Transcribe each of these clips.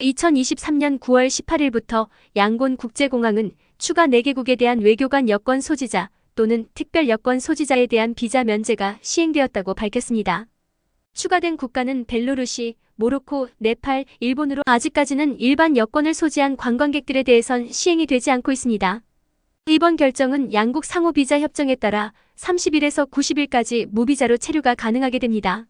2023년 9월 18일부터 양곤 국제공항은 추가 4개국에 대한 외교관 여권 소지자 또는 특별 여권 소지자에 대한 비자 면제가 시행되었다고 밝혔습니다. 추가된 국가는 벨로루시, 모로코, 네팔, 일본으로 아직까지는 일반 여권을 소지한 관광객들에 대해선 시행이 되지 않고 있습니다. 이번 결정은 양국 상호 비자 협정에 따라 30일에서 90일까지 무비자로 체류가 가능하게 됩니다.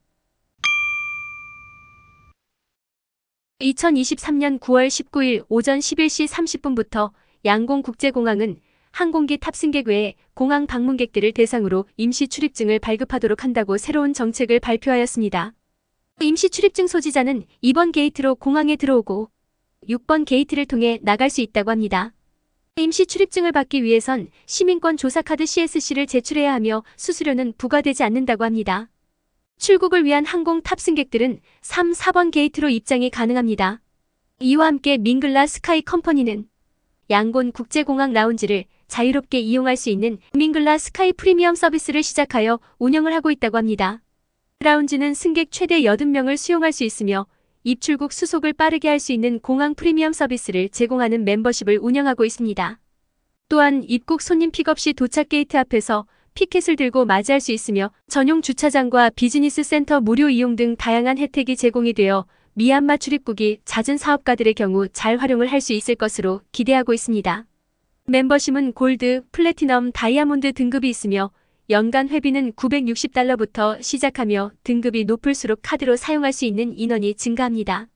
2023년 9월 19일 오전 11시 30분부터 양곤 국제공항은 항공기 탑승객 외에 공항 방문객들을 대상으로 임시 출입증을 발급하도록 한다고 새로운 정책을 발표하였습니다. 임시 출입증 소지자는 2번 게이트로 공항에 들어오고 6번 게이트를 통해 나갈 수 있다고 합니다. 임시 출입증을 받기 위해선 시민권 조사카드 CSC를 제출해야 하며 수수료는 부과되지 않는다고 합니다. 출국을 위한 항공 탑승객들은 3, 4번 게이트로 입장이 가능합니다. 이와 함께 밍글라 스카이 컴퍼니는 양곤 국제공항 라운지를 자유롭게 이용할 수 있는 밍글라 스카이 프리미엄 서비스를 시작하여 운영을 하고 있다고 합니다. 라운지는 승객 최대 80명을 수용할 수 있으며 입출국 수속을 빠르게 할 수 있는 공항 프리미엄 서비스를 제공하는 멤버십을 운영하고 있습니다. 또한 입국 손님 픽업 시 도착 게이트 앞에서 피켓을 들고 맞이할 수 있으며 전용 주차장과 비즈니스 센터 무료 이용 등 다양한 혜택이 제공이 되어 미얀마 출입국이 잦은 사업가들의 경우 잘 활용을 할 수 있을 것으로 기대하고 있습니다. 멤버십은 골드, 플래티넘, 다이아몬드 등급이 있으며 연간 회비는 $960부터 시작하며 등급이 높을수록 카드로 사용할 수 있는 인원이 증가합니다.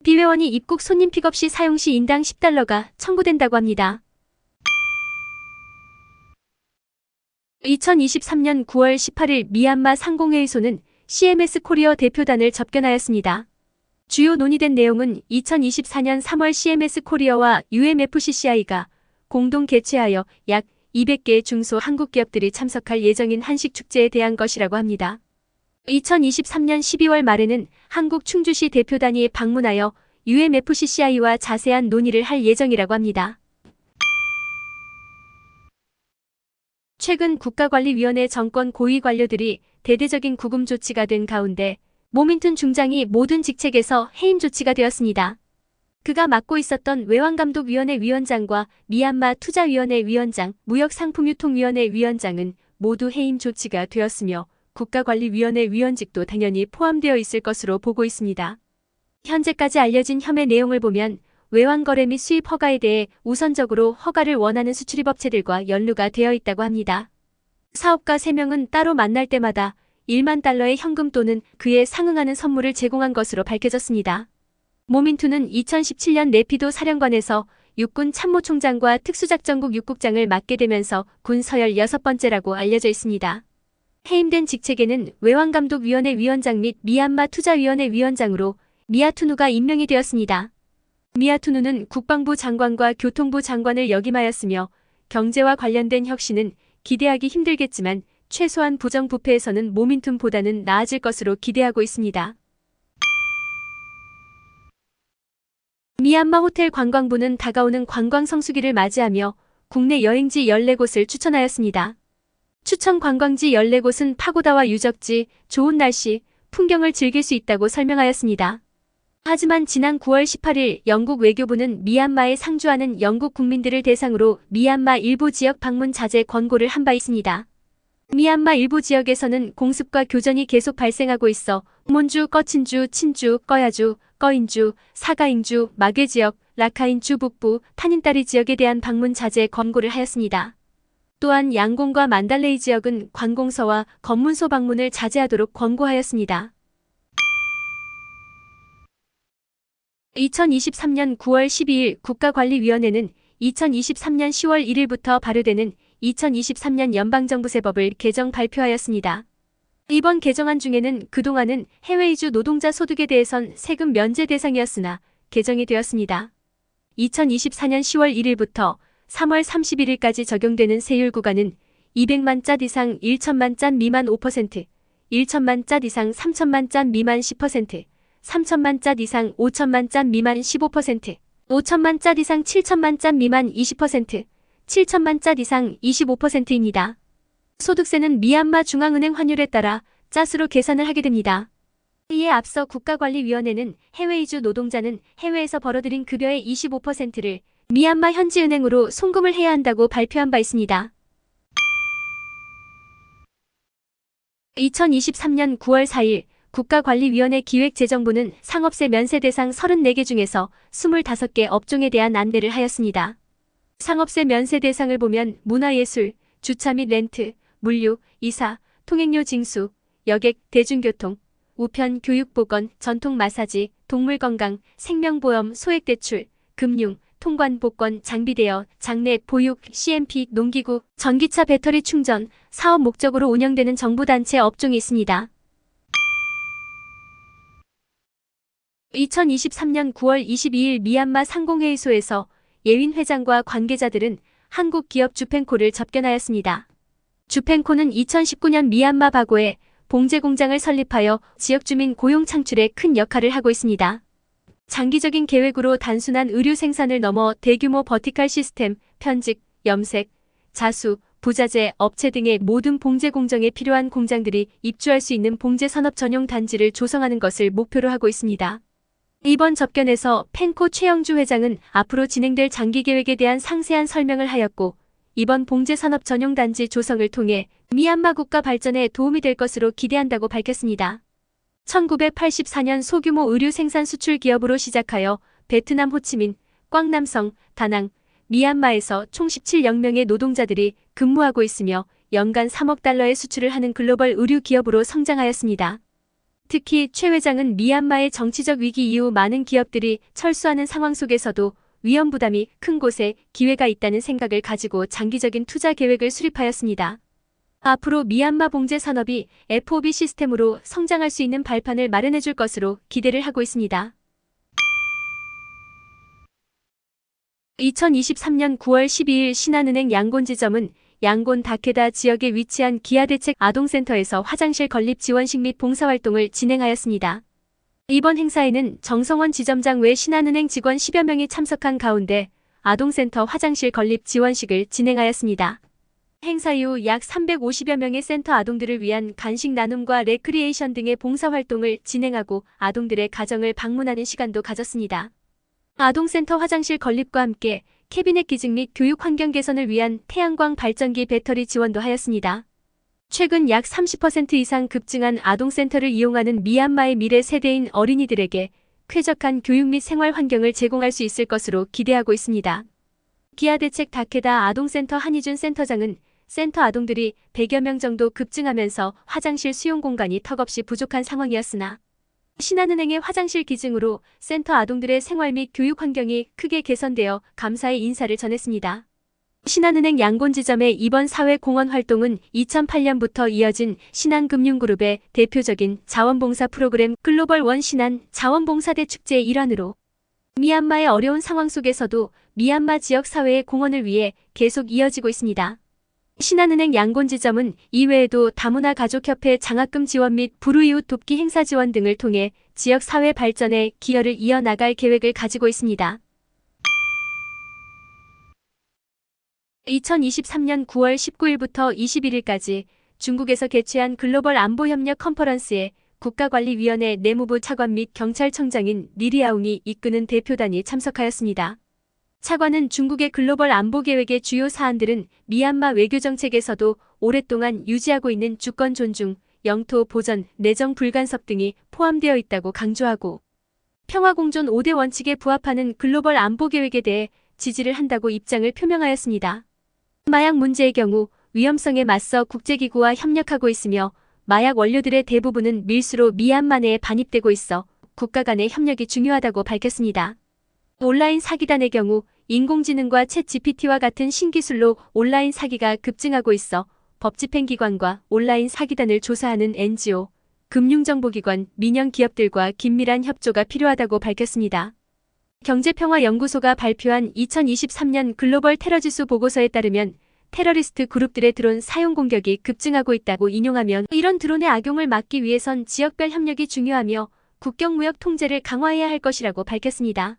비회원이 입국 손님 픽업 시 사용 시 인당 $10가 청구된다고 합니다. 2023년 9월 18일 미얀마 상공회의소는 CMS 코리어 대표단을 접견하였습니다. 주요 논의된 내용은 2024년 3월 CMS 코리어와 UMFCCI가 공동 개최하여 약 200개의 중소 한국 기업들이 참석할 예정인 한식축제에 대한 것이라고 합니다. 2023년 12월 말에는 한국 충주시 대표단이 방문하여 UMFCCI와 자세한 논의를 할 예정이라고 합니다. 최근 국가관리위원회 정권 고위 관료들이 대대적인 구금 조치가 된 가운데 모민툰 중장이 모든 직책에서 해임 조치가 되었습니다. 그가 맡고 있었던 외환감독위원회 위원장과 미얀마 투자위원회 위원장, 무역상품유통위원회 위원장은 모두 해임 조치가 되었으며 국가관리위원회 위원직도 당연히 포함되어 있을 것으로 보고 있습니다. 현재까지 알려진 혐의 내용을 보면 외환거래 및 수입 허가에 대해 우선적으로 허가를 원하는 수출입업체들과 연루가 되어 있다고 합니다. 사업가 3명은 따로 만날 때마다 $10,000의 현금 또는 그에 상응하는 선물을 제공한 것으로 밝혀졌습니다. 모민투는 2017년 네피도 사령관에서 육군 참모총장과 특수작전국 육국장을 맡게 되면서 군 서열 6번째라고 알려져 있습니다. 해임된 직책에는 외환감독위원회 위원장 및 미얀마 투자위원회 위원장으로 미아투누가 임명이 되었습니다. 미아투누는 국방부 장관과 교통부 장관을 역임하였으며 경제와 관련된 혁신은 기대하기 힘들겠지만 최소한 부정부패에서는 모민툰보다는 나아질 것으로 기대하고 있습니다. 미얀마 호텔 관광부는 다가오는 관광 성수기를 맞이하며 국내 여행지 14곳을 추천하였습니다. 추천 관광지 14곳은 파고다와 유적지, 좋은 날씨, 풍경을 즐길 수 있다고 설명하였습니다. 하지만 지난 9월 18일 영국 외교부는 미얀마에 상주하는 영국 국민들을 대상으로 미얀마 일부 지역 방문 자제 권고를 한 바 있습니다. 미얀마 일부 지역에서는 공습과 교전이 계속 발생하고 있어 몬주, 꺼친주, 친주, 꺼야주, 꺼인주, 사가잉주, 마괴 지역, 라카인주 북부, 타닌따리 지역에 대한 방문 자제 권고를 하였습니다. 또한 양곤과 만달레이 지역은 관공서와 검문소 방문을 자제하도록 권고하였습니다. 2023년 9월 12일 국가관리위원회는 2023년 10월 1일부터 발효되는 2023년 연방정부세법을 개정 발표하였습니다. 이번 개정안 중에는 그동안은 해외 이주 노동자 소득에 대해선 세금 면제 대상이었으나 개정이 되었습니다. 2024년 10월 1일부터 3월 31일까지 적용되는 세율 구간은 200만 짠 이상 1천만 짠 미만 5%, 1천만 짠 이상 3천만 짠 미만 10%, 3천만 짠 이상 5천만 짠 미만 15%, 5천만 짠 이상 7천만 짠 미만 20%, 7천만 짠 이상 25%입니다. 소득세는 미얀마 중앙은행 환율에 따라 짠으로 계산을 하게 됩니다. 이에 앞서 국가관리위원회는 해외 이주 노동자는 해외에서 벌어들인 급여의 25%를 미얀마 현지은행으로 송금을 해야 한다고 발표한 바 있습니다. 2023년 9월 4일 국가관리위원회 기획재정부는 상업세 면세 대상 34개 중에서 25개 업종에 대한 안내를 하였습니다. 상업세 면세 대상을 보면 문화예술, 주차 및 렌트, 물류, 이사, 통행료 징수, 여객, 대중교통, 우편, 교육보건, 전통 마사지, 동물건강, 생명보험, 소액대출, 금융, 통관, 복권, 장비대여, 장례, 보육, CMP, 농기구, 전기차 배터리 충전, 사업 목적으로 운영되는 정부단체 업종이 있습니다. 2023년 9월 22일 미얀마 상공회의소에서 예윈 회장과 관계자들은 한국 기업 주펜코를 접견하였습니다. 주펜코는 2019년 미얀마 바고에 봉제 공장을 설립하여 지역 주민 고용 창출에 큰 역할을 하고 있습니다. 장기적인 계획으로 단순한 의류 생산을 넘어 대규모 버티칼 시스템, 편직, 염색, 자수, 부자재, 업체 등의 모든 봉제 공정에 필요한 공장들이 입주할 수 있는 봉제 산업 전용 단지를 조성하는 것을 목표로 하고 있습니다. 이번 접견에서 펜코 최영주 회장은 앞으로 진행될 장기 계획에 대한 상세한 설명을 하였고, 이번 봉제 산업 전용 단지 조성을 통해 미얀마 국가 발전에 도움이 될 것으로 기대한다고 밝혔습니다. 1984년 소규모 의류 생산 수출 기업으로 시작하여 베트남 호치민, 꽝남성, 다낭, 미얀마에서 총 17여 명의 노동자들이 근무하고 있으며 연간 3억 달러의 수출을 하는 글로벌 의류 기업으로 성장하였습니다. 특히 최 회장은 미얀마의 정치적 위기 이후 많은 기업들이 철수하는 상황 속에서도 위험 부담이 큰 곳에 기회가 있다는 생각을 가지고 장기적인 투자 계획을 수립하였습니다. 앞으로 미얀마 봉제 산업이 FOB 시스템으로 성장할 수 있는 발판을 마련해 줄 것으로 기대를 하고 있습니다. 2023년 9월 12일 신한은행 양곤 지점은 양곤 다케다 지역에 위치한 기아대책 아동센터에서 화장실 건립 지원식 및 봉사활동을 진행하였습니다. 이번 행사에는 정성원 지점장 외 신한은행 직원 10여 명이 참석한 가운데 아동센터 화장실 건립 지원식을 진행하였습니다. 행사 이후 약 350여 명의 센터 아동들을 위한 간식 나눔과 레크리에이션 등의 봉사활동을 진행하고 아동들의 가정을 방문하는 시간도 가졌습니다. 아동센터 화장실 건립과 함께 캐비넷 기증 및 교육 환경 개선을 위한 태양광 발전기 배터리 지원도 하였습니다. 최근 약 30% 이상 급증한 아동센터를 이용하는 미얀마의 미래 세대인 어린이들에게 쾌적한 교육 및 생활 환경을 제공할 수 있을 것으로 기대하고 있습니다. 기아대책 다케다 아동센터 한희준 센터장은 센터 아동들이 100여 명 정도 급증하면서 화장실 수용 공간이 턱없이 부족한 상황이었으나 신한은행의 화장실 기증으로 센터 아동들의 생활 및 교육 환경이 크게 개선되어 감사의 인사를 전했습니다. 신한은행 양곤 지점의 이번 사회 공헌 활동은 2008년부터 이어진 신한금융그룹의 대표적인 자원봉사 프로그램 글로벌 원 신한 자원봉사대 축제의 일환으로 미얀마의 어려운 상황 속에서도 미얀마 지역 사회의 공헌을 위해 계속 이어지고 있습니다. 신한은행 양곤 지점은 이외에도 다문화 가족협회 장학금 지원 및 불우이웃 돕기 행사 지원 등을 통해 지역 사회 발전에 기여를 이어나갈 계획을 가지고 있습니다. 2023년 9월 19일부터 21일까지 중국에서 개최한 글로벌 안보협력 컨퍼런스에 국가관리위원회 내무부 차관 및 경찰청장인 리리아웅이 이끄는 대표단이 참석하였습니다. 차관은 중국의 글로벌 안보 계획의 주요 사안들은 미얀마 외교정책에서도 오랫동안 유지하고 있는 주권 존중, 영토 보전, 내정 불간섭 등이 포함되어 있다고 강조하고 평화공존 5대 원칙에 부합하는 글로벌 안보 계획에 대해 지지를 한다고 입장을 표명하였습니다. 마약 문제의 경우 위험성에 맞서 국제기구와 협력하고 있으며 마약 원료들의 대부분은 밀수로 미얀마 내에 반입되고 있어 국가 간의 협력이 중요하다고 밝혔습니다. 온라인 사기단의 경우 인공지능과 챗 GPT와 같은 신기술로 온라인 사기가 급증하고 있어 법집행기관과 온라인 사기단을 조사하는 NGO, 금융정보기관, 민영기업들과 긴밀한 협조가 필요하다고 밝혔습니다. 경제평화연구소가 발표한 2023년 글로벌 테러지수 보고서에 따르면 테러리스트 그룹들의 드론 사용 공격이 급증하고 있다고 인용하면 이런 드론의 악용을 막기 위해선 지역별 협력이 중요하며 국경무역 통제를 강화해야 할 것이라고 밝혔습니다.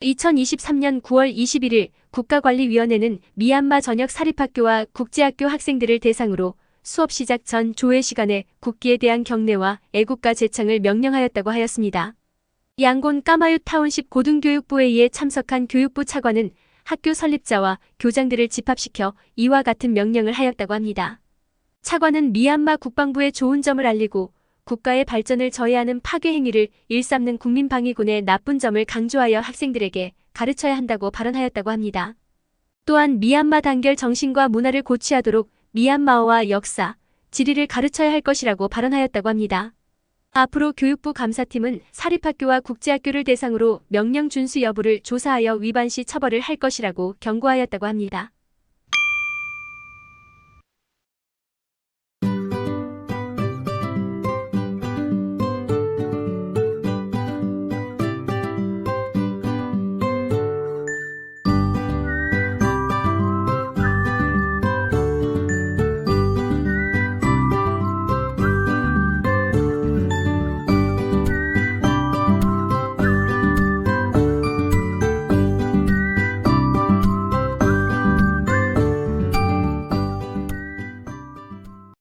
2023년 9월 21일 국가관리위원회는 미얀마 전역 사립학교와 국제학교 학생들을 대상으로 수업 시작 전 조회 시간에 국기에 대한 경례와 애국가 제창을 명령하였다고 하였습니다. 양곤 까마윳 타운십 고등교육부회의에 참석한 교육부 차관은 학교 설립자와 교장들을 집합시켜 이와 같은 명령을 하였다고 합니다. 차관은 미얀마 국방부에 좋은 점을 알리고 국가의 발전을 저해하는 파괴 행위를 일삼는 국민방위군의 나쁜 점을 강조하여 학생들에게 가르쳐야 한다고 발언하였다고 합니다. 또한 미얀마 단결 정신과 문화를 고취하도록 미얀마어와 역사, 지리를 가르쳐야 할 것이라고 발언하였다고 합니다. 앞으로 교육부 감사팀은 사립학교와 국제학교를 대상으로 명령 준수 여부를 조사하여 위반 시 처벌을 할 것이라고 경고하였다고 합니다.